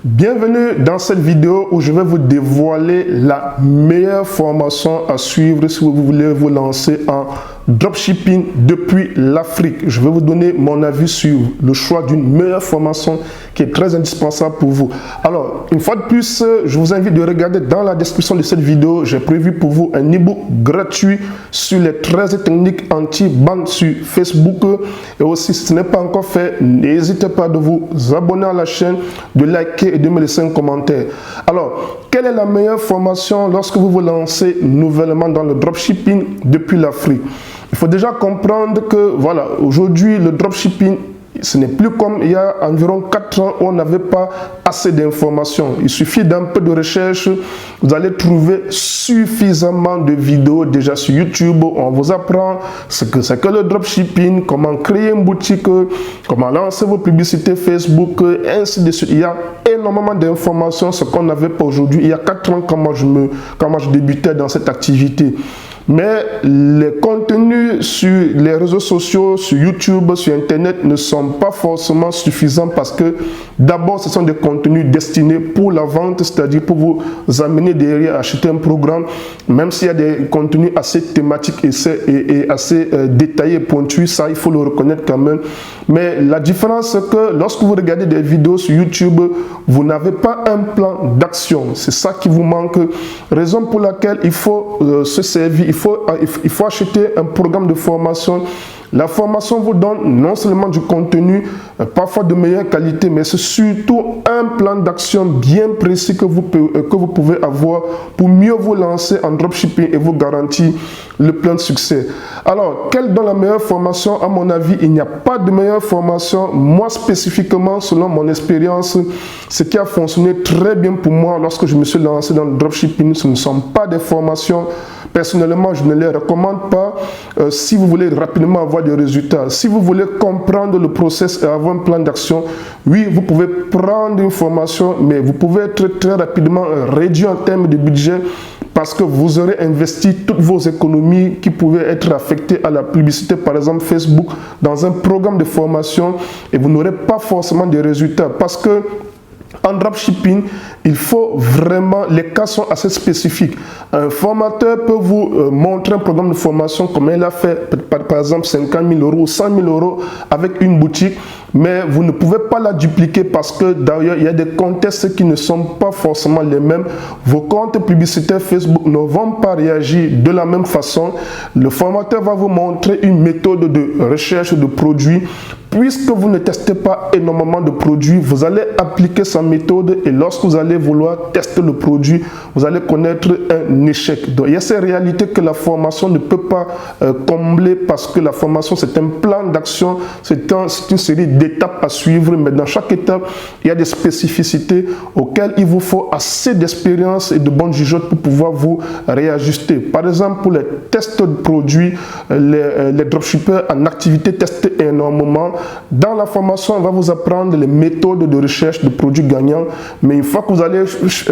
Bienvenue dans cette vidéo où je vais vous dévoiler la meilleure formation à suivre si vous voulez vous lancer en dropshipping depuis l'Afrique. Je vais vous donner mon avis sur le choix d'une meilleure formation qui est très indispensable pour vous. Alors, une fois de plus, je vous invite de regarder dans la description de cette vidéo. J'ai prévu pour vous un e-book gratuit sur les 13 techniques anti-ban sur Facebook. Et aussi, si ce n'est pas encore fait, n'hésitez pas de vous abonner à la chaîne, de liker et de me laisser un commentaire. Alors, quelle est la meilleure formation lorsque vous vous lancez nouvellement dans le dropshipping depuis l'Afrique? Il faut déjà comprendre que, voilà, aujourd'hui, le dropshipping, ce n'est plus comme il y a environ 4 ans où on n'avait pas assez d'informations. Il suffit d'un peu de recherche, vous allez trouver suffisamment de vidéos déjà sur YouTube où on vous apprend ce que c'est que le dropshipping, comment créer une boutique, comment lancer vos publicités Facebook, et ainsi de suite. Il y a énormément d'informations, ce qu'on n'avait pas aujourd'hui. Il y a 4 ans quand moi je débutais dans cette activité. Mais les contenus sur les réseaux sociaux, sur YouTube, sur Internet ne sont pas forcément suffisants parce que d'abord ce sont des contenus destinés pour la vente, c'est-à-dire pour vous amener derrière à acheter un programme, même s'il y a des contenus assez thématiques et assez détaillés, pointus, ça il faut le reconnaître quand même. Mais la différence c'est que lorsque vous regardez des vidéos sur YouTube, vous n'avez pas un plan d'action. C'est ça qui vous manque, raison pour laquelle il faut se servir. Il faut acheter un programme de formation. La formation vous donne non seulement du contenu, parfois de meilleure qualité, mais c'est surtout un plan d'action bien précis que vous pouvez avoir pour mieux vous lancer en dropshipping et vous garantir le plein de succès. Alors, quelle est la meilleure formation? À mon avis, il n'y a pas de meilleure formation. Moi, spécifiquement, selon mon expérience, ce qui a fonctionné très bien pour moi lorsque je me suis lancé dans le dropshipping, ce ne sont pas des formations. Personnellement, je ne les recommande pas si vous voulez rapidement avoir des résultats. Si vous voulez comprendre le process et avoir un plan d'action, oui, vous pouvez prendre une formation, mais vous pouvez être très rapidement réduit en termes de budget parce que vous aurez investi toutes vos économies qui pouvaient être affectées à la publicité, par exemple Facebook, dans un programme de formation et vous n'aurez pas forcément des résultats parce que en dropshipping, il faut vraiment, les cas sont assez spécifiques. Un formateur peut vous montrer un programme de formation comme il a fait, par exemple 50 000 euros ou 100 000 euros avec une boutique, mais vous ne pouvez pas la dupliquer parce que d'ailleurs, il y a des contextes qui ne sont pas forcément les mêmes. Vos comptes publicitaires Facebook ne vont pas réagir de la même façon. Le formateur va vous montrer une méthode de recherche de produits. Puisque vous ne testez pas énormément de produits, vous allez appliquer sa méthode et lorsque vous allez vouloir tester le produit, vous allez connaître un échec. Donc, il y a ces réalités que la formation ne peut pas combler parce que la formation, c'est un plan d'action, c'est une série d'étapes à suivre, mais dans chaque étape, il y a des spécificités auxquelles il vous faut assez d'expérience et de bonne jugeote pour pouvoir vous réajuster. Par exemple, pour les tests de produits, les dropshippers en activité testent énormément. Dans la formation, on va vous apprendre les méthodes de recherche de produits gagnants. Mais une fois que vous allez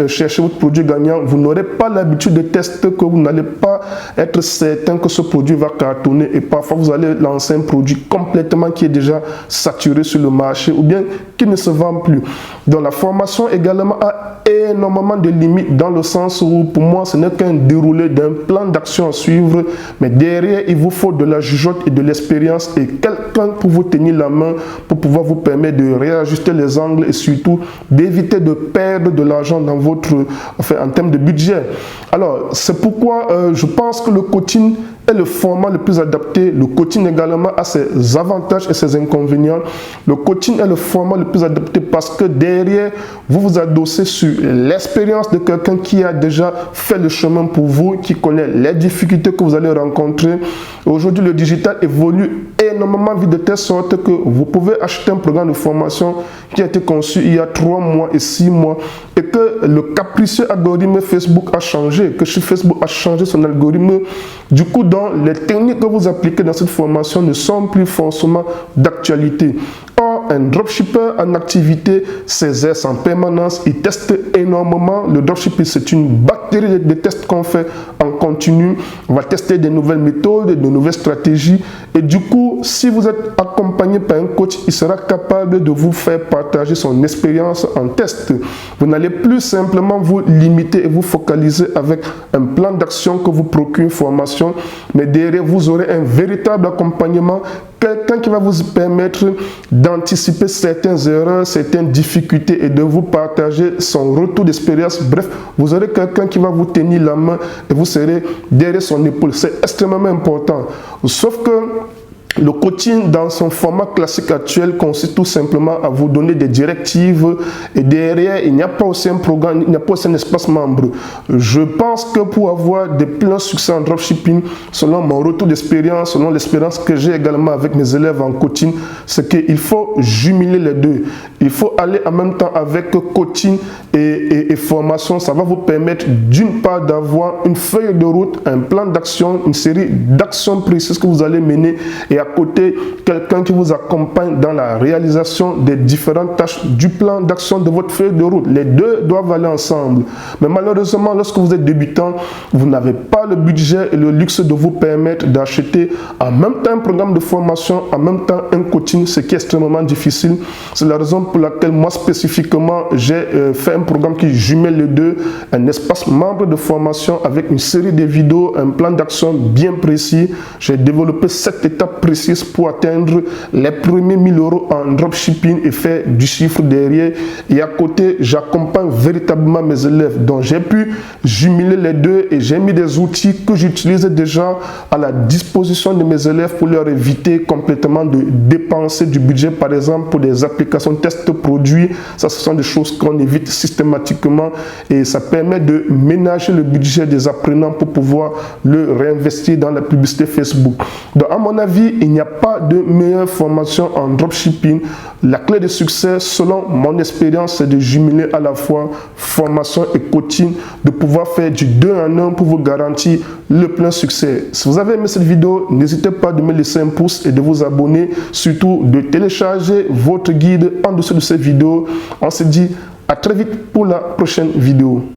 chercher votre produit gagnant, vous n'aurez pas l'habitude de tester, que vous n'allez pas être certain que ce produit va cartonner. Et parfois, vous allez lancer un produit complètement qui est déjà saturé sur le marché ou bien qui ne se vend plus. Donc, la formation également a énormément de limites dans le sens où, pour moi, ce n'est qu'un déroulé d'un plan d'action à suivre. Mais derrière, il vous faut de la jugeote et de l'expérience et quelqu'un pour vous tenir la main pour pouvoir vous permettre de réajuster les angles et surtout d'éviter de perdre de l'argent dans en termes de budget. Alors, c'est pourquoi je pense que le coaching est le format le plus adapté. Le coaching également a ses avantages et ses inconvénients. Le coaching est le format le plus adapté parce que derrière, vous vous adossez sur l'expérience de quelqu'un qui a déjà fait le chemin pour vous, qui connaît les difficultés que vous allez rencontrer. Aujourd'hui, le digital évolue énormément vite de telle sorte que vous pouvez acheter un programme de formation qui a été conçu il y a 3 mois et 6 mois et que le capricieux algorithme Facebook a changé, que chez Facebook a changé son algorithme. Du coup, les techniques que vous appliquez dans cette formation ne sont plus forcément d'actualité. Or, Quand un dropshipper en activité s'exerce en permanence, il teste énormément. Le dropshipping, c'est une batterie de tests qu'on fait en continu. On va tester des nouvelles méthodes, de nouvelles stratégies. Et du coup, si vous êtes accompagné par un coach, il sera capable de vous faire partager son expérience en test. Vous n'allez plus simplement vous limiter et vous focaliser avec un plan d'action que vous procure une formation, mais derrière, vous aurez un véritable accompagnement, quelqu'un qui va vous permettre d'anticiper certaines erreurs, certaines difficultés et de vous partager son retour d'expérience. Bref, vous aurez quelqu'un qui va vous tenir la main et vous serez derrière son épaule. C'est extrêmement important. Sauf que le coaching dans son format classique actuel consiste tout simplement à vous donner des directives et derrière, il n'y a pas aussi un programme, il n'y a pas aussi un espace membre. Je pense que pour avoir de pleins succès en dropshipping, selon mon retour d'expérience, selon l'expérience que j'ai également avec mes élèves en coaching, c'est qu'il faut jumeler les deux. Il faut aller en même temps avec coaching et formation. Ça va vous permettre d'une part d'avoir une feuille de route, un plan d'action, une série d'actions précises que vous allez mener et à côté, quelqu'un qui vous accompagne dans la réalisation des différentes tâches du plan d'action de votre feuille de route. Les deux doivent aller ensemble. Mais malheureusement, lorsque vous êtes débutant, vous n'avez pas le budget et le luxe de vous permettre d'acheter en même temps un programme de formation, en même temps un coaching, ce qui est extrêmement difficile. C'est la raison pour laquelle moi spécifiquement, j'ai fait un programme qui jumelle les deux, un espace membre de formation avec une série de vidéos, un plan d'action bien précis. J'ai développé 7 étapes précises pour atteindre les premiers 1000 € en dropshipping et faire du chiffre derrière. Et à côté, j'accompagne véritablement mes élèves. Donc, j'ai pu jumeler les deux et j'ai mis des outils que j'utilise déjà à la disposition de mes élèves pour leur éviter complètement de dépenser du budget, par exemple, pour des applications test produits. Ça, ce sont des choses qu'on évite systématiquement et ça permet de ménager le budget des apprenants pour pouvoir le réinvestir dans la publicité Facebook. Donc, à mon avis, il n'y a pas de meilleure formation en dropshipping. La clé de succès, selon mon expérience, c'est de jumeler à la fois formation et coaching, de pouvoir faire du 2 en 1 pour vous garantir le plein succès. Si vous avez aimé cette vidéo, n'hésitez pas de me laisser un pouce et de vous abonner, surtout de télécharger votre guide en dessous de cette vidéo. On se dit à très vite pour la prochaine vidéo.